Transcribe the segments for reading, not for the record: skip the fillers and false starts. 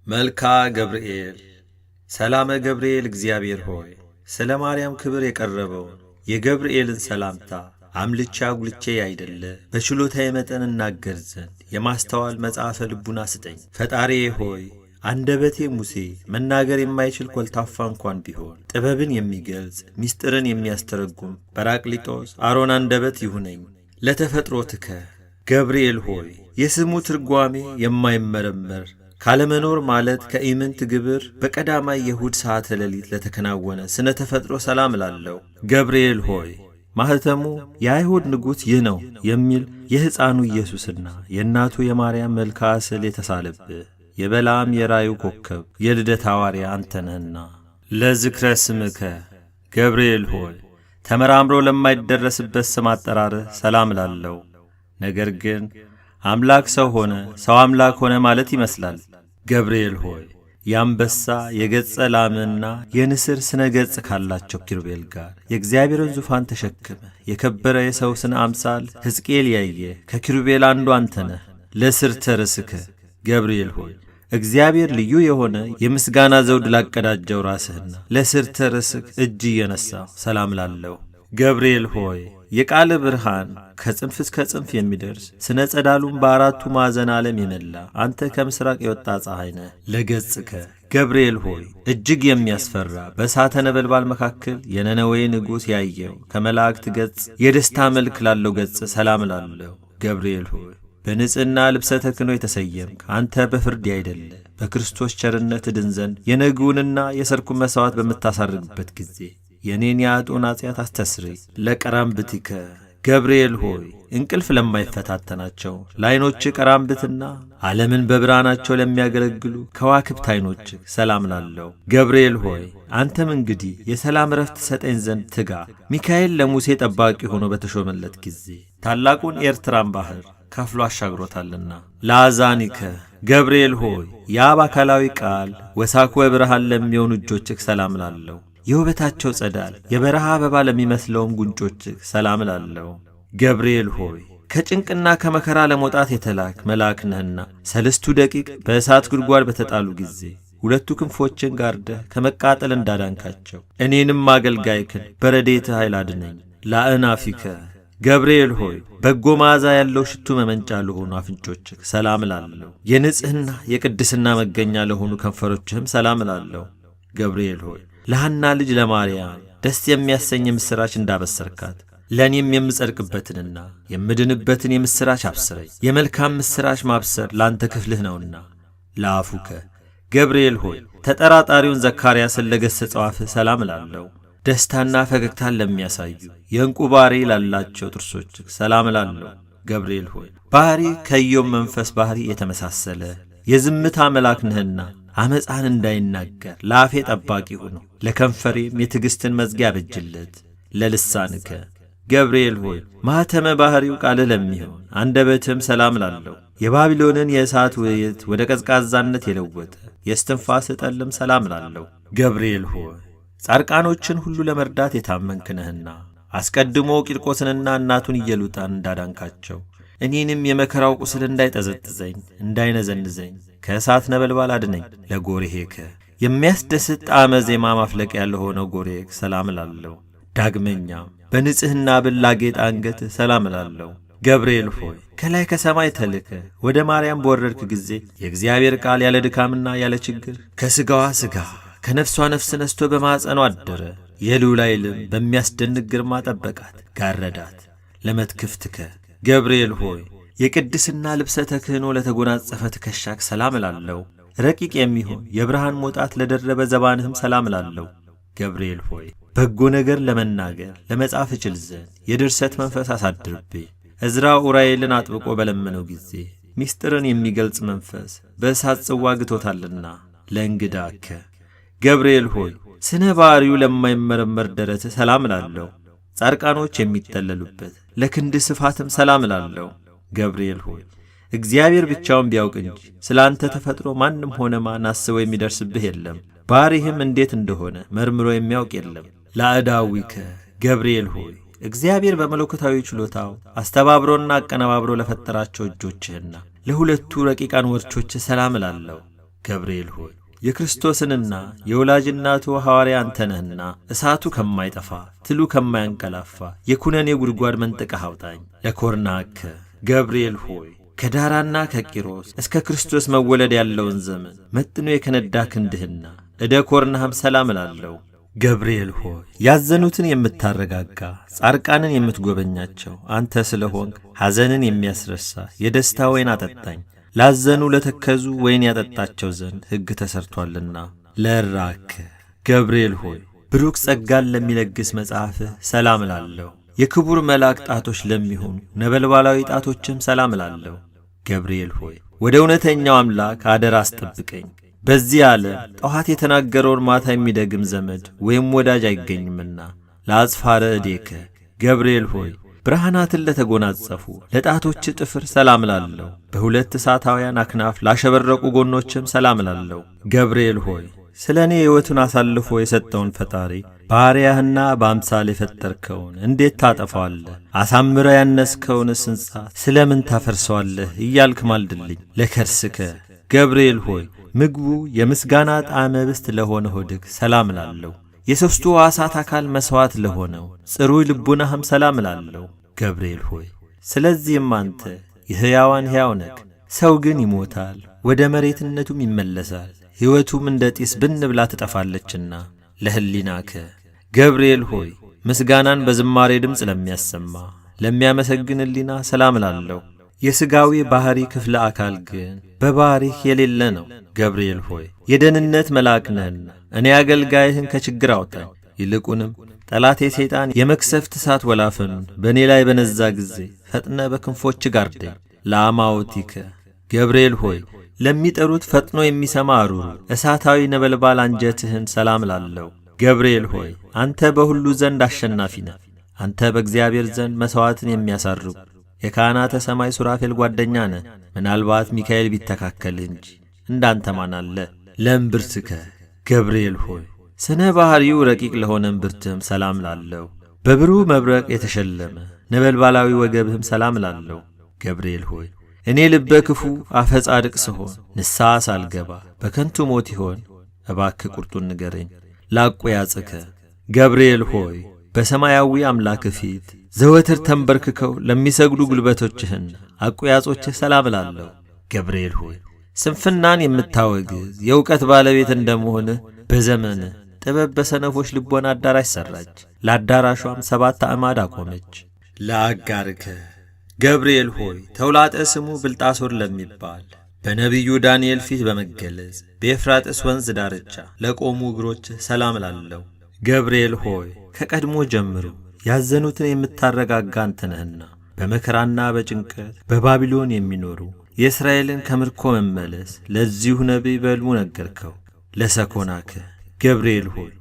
መልካ ገብርኤል ሰላመ ገብርኤል እግዚአብሔር ሆይ ስለ ማርያም ክብር የቀረበውን የገብርኤልን ሰላምታ አምልቼ አጉልቼ ያይደለ በችሎታዬ መጠን እናገር ዘንድ የማስተዋል መጽሐፈ ልቡና ስጠኝ። ፈጣሪዬ ሆይ አንደበቴ ሙሴ መናገር የማይችል ኮልታፋ እንኳን ቢሆን ጥበብን የሚገልጽ ምስጢርን የሚያስተረጉም በራቅሊጦስ አሮን አንደበት ይሁነኝ። ለተፈጥሮትከ ገብርኤል ሆይ የስሙ ትርጓሜ የማይመረመር ካለመኖር ማለት ከኢምንት ግብር በቀዳማይ የእሁድ ሰዓተ ሌሊት ለተከናወነ ስነ ተፈጥሮ ሰላም ላለው ገብርኤል ሆይ ማህተሙ የአይሁድ ንጉሥ ይህ ነው የሚል የሕፃኑ ኢየሱስና የእናቱ የማርያም መልክዓ ስዕል የተሳለብህ የበላም የራዩ ኮከብ የልደት ሐዋርያ አንተ ነህና ለዝክረ ስምከ ገብርኤል ሆይ ተመራምሮ ለማይደረስበት ስም አጠራርህ ሰላም ላለው። ነገር ግን አምላክ ሰው ሆነ ሰው አምላክ ሆነ ማለት ይመስላል። ገብርኤል ሆይ የአንበሳ የገጸ ላምና የንስር ስነ ገጽ ካላቸው ኪሩቤል ጋር የእግዚአብሔርን ዙፋን ተሸክመ የከበረ የሰው ስነ አምሳል ሕዝቅኤል ያየ ከኪሩቤል አንዱ አንተ ነህ። ለስርተ ርስከ ገብርኤል ሆይ እግዚአብሔር ልዩ የሆነ የምስጋና ዘውድ ላቀዳጀው ራስህና ለስርተ ርስክ እጅ እየነሳው ሰላም ላለው። ገብርኤል ሆይ የቃል ብርሃን ከጽንፍ እስከ ጽንፍ የሚደርስ ስነ ጸዳሉን በአራቱ ማዕዘን ዓለም የመላ አንተ ከምስራቅ የወጣ ፀሐይ ነህ። ለገጽከ ገብርኤል ሆይ እጅግ የሚያስፈራ በእሳተ ነበልባል መካከል የነነዌ ንጉሥ ያየው ከመላእክት ገጽ የደስታ መልክ ላለው ገጽ ሰላም ላለው። ገብርኤል ሆይ በንጽሕና ልብሰ ተክህኖ የተሰየምክ አንተ በፍርድ ያይደለ በክርስቶስ ቸርነት ድን ዘንድ የነግውንና የሰርኩን መሥዋዕት በምታሳርግበት ጊዜ የኔን የአጦን ኃጢአት አስተስርይ። ለቀራምብቲከ ገብርኤል ሆይ እንቅልፍ ለማይፈታተናቸው ለዓይኖች ቀራምብትና ዓለምን በብርሃናቸው ለሚያገለግሉ ከዋክብት ዓይኖች ሰላም ላለው። ገብርኤል ሆይ አንተም እንግዲህ የሰላም ረፍት ሰጠኝ ዘንድ ትጋ። ሚካኤል ለሙሴ ጠባቂ ሆኖ በተሾመለት ጊዜ ታላቁን ኤርትራን ባሕር ከፍሎ አሻግሮታልና። ለአዛኒከ ገብርኤል ሆይ የአብ አካላዊ ቃል ወሳክወ ብርሃን ለሚሆኑ እጆችህ ሰላም ላለው። የውበታቸው ጸዳል የበረሃ አበባ ለሚመስለውም ጉንጮችህ ሰላም ላለው። ገብርኤል ሆይ ከጭንቅና ከመከራ ለመውጣት የተላክ መልአክ ነህና ሰለስቱ ደቂቅ በእሳት ጉድጓድ በተጣሉ ጊዜ ሁለቱ ክንፎችን ጋርደህ ከመቃጠል እንዳዳንካቸው እኔንም አገልጋይክን በረድኤትህ ኃይል አድነኝ። ለአእናፊከ ገብርኤል ሆይ በጎ መዓዛ ያለው ሽቱ መመንጫ ለሆኑ አፍንጮችህ ሰላም ላለው። የንጽሕና የቅድስና መገኛ ለሆኑ ከንፈሮችህም ሰላም ላለው። ገብርኤል ሆይ ለሐና ልጅ ለማርያም ደስ የሚያሰኝ የምሥራች እንዳበሰርካት ለእኔም የምጸድቅበትንና የምድንበትን የምሥራች አብስረኝ። የመልካም ምሥራች ማብሰር ለአንተ ክፍልህ ነውና። ለአፉከ ገብርኤል ሆይ ተጠራጣሪውን ዘካርያስን ለገሠጸው አፍህ ሰላም ላለው። ደስታና ፈገግታን ለሚያሳዩ የዕንቁ ባሕሪ ላላቸው ጥርሶችህ ሰላም ላለው። ገብርኤል ሆይ ባሕሪ ከኢዮብ መንፈስ ባሕሪ የተመሳሰለ የዝምታ መልአክ ነህና አመፃን እንዳይናገር ለአፌ ጠባቂ ሁኑ። ለከንፈሬም የትዕግሥትን መዝጊያ አበጅለት። ለልሳንከ ገብርኤል ሆይ ማኅተመ ባሕሪው ቃልህ ለሚሆን አንደበትህም ሰላም ላለው። የባቢሎንን የእሳት ውይይት ወደ ቀዝቃዛነት የለወጠ የስትንፋስ ጠልም ሰላም ላለው። ገብርኤል ሆይ ጻድቃኖችን ሁሉ ለመርዳት የታመንክ ነህና አስቀድሞ ቂርቆስንና እናቱን ኢየሉጣን እንዳዳንካቸው እኔንም የመከራው ቁስል እንዳይጠዘጥዘኝ እንዳይነዘንዘኝ ከእሳት ነበልባል አድነኝ። ለጎሬሄከ የሚያስደስት ጣዕመ ዜማ ማፍለቂያ ለሆነው ጎሬክ ሰላም ላለው። ዳግመኛም በንጽሕና ብላጌጥ አንገት ሰላም ላለው። ገብርኤል ሆይ ከላይ ከሰማይ ተልከ ወደ ማርያም በወረድክ ጊዜ የእግዚአብሔር ቃል ያለ ድካምና ያለ ችግር ከሥጋዋ ሥጋ ከነፍሷ ነፍስ ነስቶ በማዕፀኗ አደረ። የልዑል ኃይልም በሚያስደንቅ ግርማ ጠበቃት ጋረዳት። ለመትክፍትከ ገብርኤል ሆይ የቅድስና ልብሰ ተክህኖ ለተጎናጸፈ ትከሻክ ሰላም ላለው። ረቂቅ የሚሆን የብርሃን ሞጣት ለደረበ ዘባንህም ሰላም ላለው። ገብርኤል ሆይ በጎ ነገር ለመናገር ለመጻፍ እችል ዘንድ የድርሰት መንፈስ አሳድርብኝ። ዕዝራ ኡራኤልን አጥብቆ በለመነው ጊዜ ምስጢርን የሚገልጽ መንፈስ በእሳት ጽዋ ግቶታልና። ለእንግዳከ ገብርኤል ሆይ ስነ ባሕሪው ለማይመረመር ደረትህ ሰላም ላለው። ጻድቃኖች የሚጠለሉበት ለክንድ ስፋትም ሰላም ላለው። ገብርኤል ሆይ እግዚአብሔር ብቻውን ቢያውቅ እንጂ ስለ አንተ ተፈጥሮ ማንም ሆነ ማን አስበው የሚደርስብህ የለም። ባሕሪህም እንዴት እንደሆነ መርምሮ የሚያውቅ የለም። ለአዳዊከ ገብርኤል ሆይ እግዚአብሔር በመለኮታዊ ችሎታው አስተባብሮና አቀነባብሮ ለፈጠራቸው እጆችህና ለሁለቱ ረቂቃን ወርቾች ሰላም ላለው። ገብርኤል ሆይ የክርስቶስንና የወላጅ እናቱ ሐዋርያ አንተ ነህና እሳቱ ከማይጠፋ ትሉ ከማያንቀላፋ የኩነኔ ጉድጓድ መንጥቀህ አውጣኝ። ለኮርናከ ገብርኤል ሆይ ከዳራና ከቂሮስ እስከ ክርስቶስ መወለድ ያለውን ዘመን መጥኖ የከነዳ ክንድህና እደ ኮርናህም ሰላም እላለሁ። ገብርኤል ሆይ ያዘኑትን የምታረጋጋ ጻርቃንን የምትጎበኛቸው አንተ ስለሆንክ ሐዘንን የሚያስረሳ የደስታ ወይን አጠጣኝ። ላዘኑ ለተከዙ ወይን ያጠጣቸው ዘንድ ሕግ ተሰርቷልና። ለራክ ገብርኤል ሆይ ብሩክ ጸጋን ለሚለግስ መጽሐፍህ ሰላም እላለሁ። የክቡር መልአክ ጣቶች ለሚሆኑ ነበልባላዊ ጣቶችም ሰላም እላለሁ። ገብርኤል ሆይ ወደ እውነተኛው አምላክ አደራ አስጠብቀኝ። በዚህ ዓለም ጠዋት የተናገረውን ማታ የሚደግም ዘመድ ወይም ወዳጅ አይገኝምና። ለአጽፋረ እዴከ ገብርኤል ሆይ ብርሃናትን ለተጎናጸፉ ለጣቶች ጥፍር ሰላም እላለሁ። በሁለት እሳታውያን አክናፍ ላሸበረቁ ጎኖችም ሰላም እላለሁ። ገብርኤል ሆይ ስለ እኔ ሕይወቱን አሳልፎ የሰጠውን ፈጣሪ ባሪያህና በአምሳል የፈጠርከውን እንዴት ታጠፋዋለህ? አሳምረ ያነስከውንስ ሕንጻ ስለ ምን ታፈርሰዋለህ? እያልክ ማልድልኝ። ለከርስከ ገብርኤል ሆይ ምግቡ የምስጋና ጣዕመ ኅብስት ለሆነ ሆድህ ሰላም እላለሁ። የሦስቱ ሕዋሳት አካል መሥዋዕት ለሆነው ጽሩይ ልቡናህም ሰላም እላለሁ። ገብርኤል ሆይ ስለዚህም አንተ የሕያዋን ሕያው ነህ። ሰው ግን ይሞታል፣ ወደ መሬትነቱም ይመለሳል። ሕይወቱም እንደ ጢስ ብን ብላ ትጠፋለችና። ለሕሊናከ ገብርኤል ሆይ ምስጋናን በዝማሬ ድምፅ ለሚያሰማ ለሚያመሰግን ሕሊና ሰላም እላለሁ። የሥጋዊ ባሕሪ ክፍለ አካል ግን በባሕሪህ የሌለ ነው። ገብርኤል ሆይ የደህንነት መልአክ ነህና እኔ አገልጋይህን ከችግር አውጣኝ። ይልቁንም ጠላቴ ሰይጣን የመክሰፍት እሳት ወላፈኑን በእኔ ላይ በነዛ ጊዜ ፈጥነ በክንፎች ጋርደኝ። ለአማውቲከ ገብርኤል ሆይ ለሚጠሩት ፈጥኖ የሚሰማ አሩሩ እሳታዊ ነበልባል አንጀትህን ሰላም እላለሁ። ገብርኤል ሆይ አንተ በሁሉ ዘንድ አሸናፊ ነህ። አንተ በእግዚአብሔር ዘንድ መሥዋዕትን የሚያሳርጉ የካህናተ ሰማይ ሱራፌል ጓደኛ ነህ። ምናልባት ሚካኤል ቢተካከልህ እንጂ እንዳንተ ማን አለ? ለእምብርትከ ገብርኤል ሆይ ስነ ባሕሪው ረቂቅ ለሆነ እምብርትህም ሰላም እላለሁ። በብሩህ መብረቅ የተሸለመ ነበልባላዊ ወገብህም ሰላም እላለሁ። ገብርኤል ሆይ እኔ ልበ ክፉ አፈ ጻድቅ ስሆን ንስሐ ሳልገባ በከንቱ ሞት ይሆን? እባክህ ቁርጡን ንገረኝ። ላቁያጽከ ገብርኤል ሆይ በሰማያዊ አምላክ ፊት ዘወትር ተንበርክከው ለሚሰግዱ ጉልበቶችህን አቁያጾችህ ሰላም እላለሁ። ገብርኤል ሆይ ስንፍናን የምታወግዝ የእውቀት ባለቤት እንደመሆንህ በዘመንህ ጥበብ በሰነፎች ልቦና አዳራሽ ሠራች፣ ለአዳራሿም 7 አዕማድ አቆመች። ለአጋርከ ገብርኤል ሆይ ተውላጠ ስሙ ብልጣሶር ለሚባል በነቢዩ ዳንኤል ፊት በመገለጽ በኤፍራጥስ ወንዝ ዳርቻ ለቆሙ እግሮችህ ሰላም እላለሁ። ገብርኤል ሆይ ከቀድሞ ጀምሮ ያዘኑትን የምታረጋጋ አንተ ነህና በመከራና በጭንቀት በባቢሎን የሚኖሩ የእስራኤልን ከምርኮ መመለስ ለዚሁ ነቢይ በሕልሙ ነገርከው። ለሰኮናከ ገብርኤል ሆይ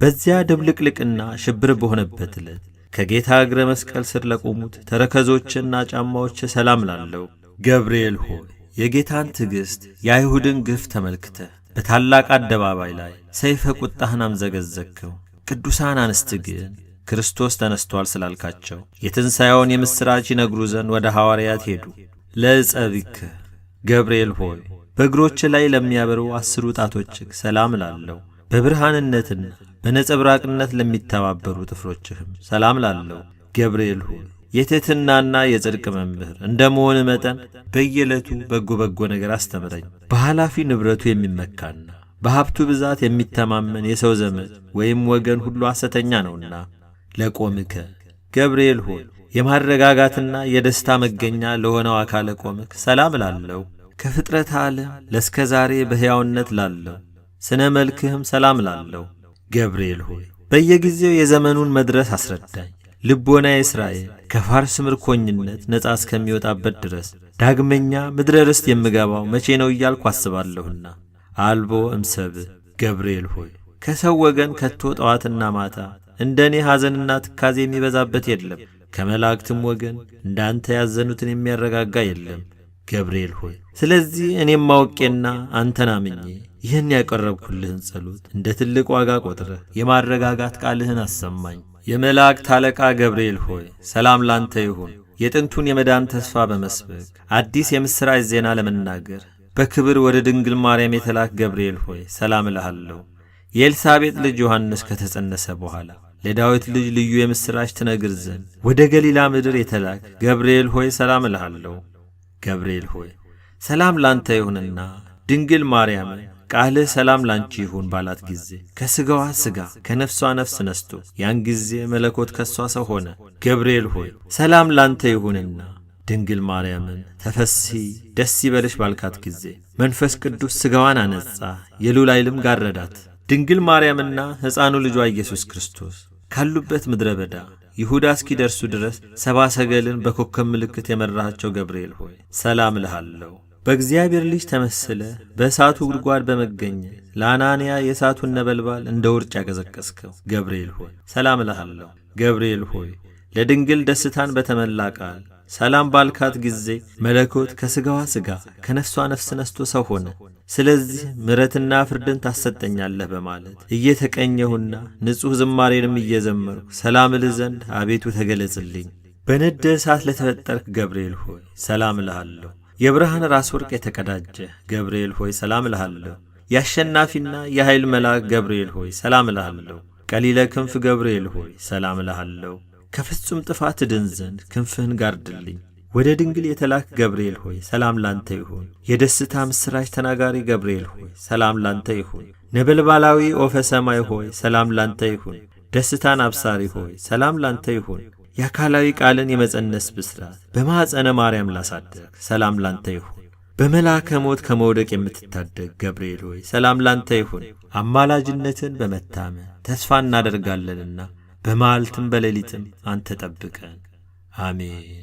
በዚያ ድብልቅልቅና ሽብር በሆነበት ዕለት ከጌታ እግረ መስቀል ስር ለቆሙት ተረከዞችና ጫማዎች ሰላም እላለሁ። ገብርኤል ሆይ የጌታን ትዕግሥት የአይሁድን ግፍ ተመልክተህ በታላቅ አደባባይ ላይ ሰይፈ ቁጣህን አምዘገዘግከው። ቅዱሳን አንስት ግን ክርስቶስ ተነስቶአል ስላልካቸው የትንሣኤውን የምሥራች ይነግሩ ዘንድ ወደ ሐዋርያት ሄዱ። ለዕጸቢከ ገብርኤል ሆይ በእግሮች ላይ ለሚያበሩ 10 ጣቶችህ ሰላም እላለሁ። በብርሃንነትና በነጸብራቅነት ለሚተባበሩ ጥፍሮችህም ሰላም እላለሁ። ገብርኤል ሆይ የትሕትናና የጽድቅ መምህር እንደ መሆን መጠን በየዕለቱ በጎ ነገር አስተምረኝ። በኃላፊ ንብረቱ የሚመካና በሀብቱ ብዛት የሚተማመን የሰው ዘመድ ወይም ወገን ሁሉ ሐሰተኛ ነውና። ለቆምከ ገብርኤል ሆይ የማረጋጋትና የደስታ መገኛ ለሆነው አካለ ቆምክ ሰላም እላለሁ። ከፍጥረት ዓለም ለእስከ ዛሬ በሕያውነት ላለው ስነ መልክህም ሰላም እላለሁ። ገብርኤል ሆይ በየጊዜው የዘመኑን መድረስ አስረዳኝ። ልቦና እስራኤል ከፋርስ ምርኮኝነት ነፃ እስከሚወጣበት ድረስ ዳግመኛ ምድረ ርስት የምገባው መቼ ነው እያልኩ አስባለሁና። አልቦ እምሰብእ ገብርኤል ሆይ ከሰው ወገን ከቶ ጠዋትና ማታ እንደ እኔ ሐዘንና ትካዜ የሚበዛበት የለም። ከመላእክትም ወገን እንዳንተ ያዘኑትን የሚያረጋጋ የለም። ገብርኤል ሆይ ስለዚህ እኔም ማውቄና አንተን አምኜ ይህን ያቀረብኩልህን ጸሎት እንደ ትልቅ ዋጋ ቆጥረህ የማረጋጋት ቃልህን አሰማኝ። የመላእክት አለቃ ገብርኤል ሆይ ሰላም ላንተ ይሁን። የጥንቱን የመዳን ተስፋ በመስበክ አዲስ የምሥራች ዜና ለመናገር በክብር ወደ ድንግል ማርያም የተላክ ገብርኤል ሆይ ሰላም እልሃለሁ። የኤልሳቤጥ ልጅ ዮሐንስ ከተጸነሰ በኋላ ለዳዊት ልጅ ልዩ የምሥራች ትነግር ዘንድ ወደ ገሊላ ምድር የተላክ ገብርኤል ሆይ ሰላም እልሃለሁ። ገብርኤል ሆይ ሰላም ላንተ ይሁንና ድንግል ማርያምን ቃልህ ሰላም ላንቺ ይሁን ባላት ጊዜ ከሥጋዋ ሥጋ ከነፍሷ ነፍስ ነስቶ ያን ጊዜ መለኮት ከሷ ሰው ሆነ። ገብርኤል ሆይ ሰላም ላንተ ይሁንና ድንግል ማርያምን ተፈሥሒ ደስ ይበልሽ ባልካት ጊዜ መንፈስ ቅዱስ ሥጋዋን አነጻ፣ የልዑል ኃይልም ጋረዳት። ድንግል ማርያምና ሕፃኑ ልጇ ኢየሱስ ክርስቶስ ካሉበት ምድረ በዳ ይሁዳ እስኪደርሱ ድረስ ሰብአ ሰገልን በኮከብ ምልክት የመራሃቸው ገብርኤል ሆይ ሰላም እልሃለሁ። በእግዚአብሔር ልጅ ተመስለ በእሳቱ ጉድጓድ በመገኘት ለአናንያ የእሳቱን ነበልባል እንደ ውርጭ ያቀዘቀዝከው ገብርኤል ሆይ ሰላም እልሃለሁ። ገብርኤል ሆይ ለድንግል ደስታን በተመላ ቃል ሰላም ባልካት ጊዜ መለኮት ከሥጋዋ ሥጋ ከነፍሷ ነፍስ ነስቶ ሰው ሆነ። ስለዚህ ምሕረትና ፍርድን ታሰጠኛለህ በማለት እየተቀኘሁና ንጹሕ ዝማሬንም እየዘመርሁ ሰላም እልህ ዘንድ አቤቱ ተገለጽልኝ። በነደ እሳት ለተፈጠርክ ገብርኤል ሆይ ሰላም እልሃለሁ። የብርሃን ራስ ወርቅ የተቀዳጀ ገብርኤል ሆይ ሰላም እልሃለሁ። የአሸናፊና የኃይል መልአክ ገብርኤል ሆይ ሰላም እልሃለሁ። ቀሊለ ክንፍ ገብርኤል ሆይ ሰላም እልሃለሁ። ከፍጹም ጥፋት ድን ዘንድ ክንፍህን ጋርድልኝ። ወደ ድንግል የተላክ ገብርኤል ሆይ ሰላም ላንተ ይሁን። የደስታ ምስራች ተናጋሪ ገብርኤል ሆይ ሰላም ላንተ ይሁን። ነበልባላዊ ኦፈ ሰማይ ሆይ ሰላም ላንተ ይሁን። ደስታን አብሳሪ ሆይ ሰላም ላንተ ይሁን። የአካላዊ ቃልን የመጸነስ ብስራት በማኅፀነ ማርያም ላሳደግ ሰላም ላንተ ይሁን። በመልአከ ሞት ከመውደቅ የምትታደግ ገብርኤል ሆይ ሰላም ላንተ ይሁን። አማላጅነትን በመታመን ተስፋ እናደርጋለንና በመዓልትም በሌሊትም አንተ ጠብቀን። አሜን።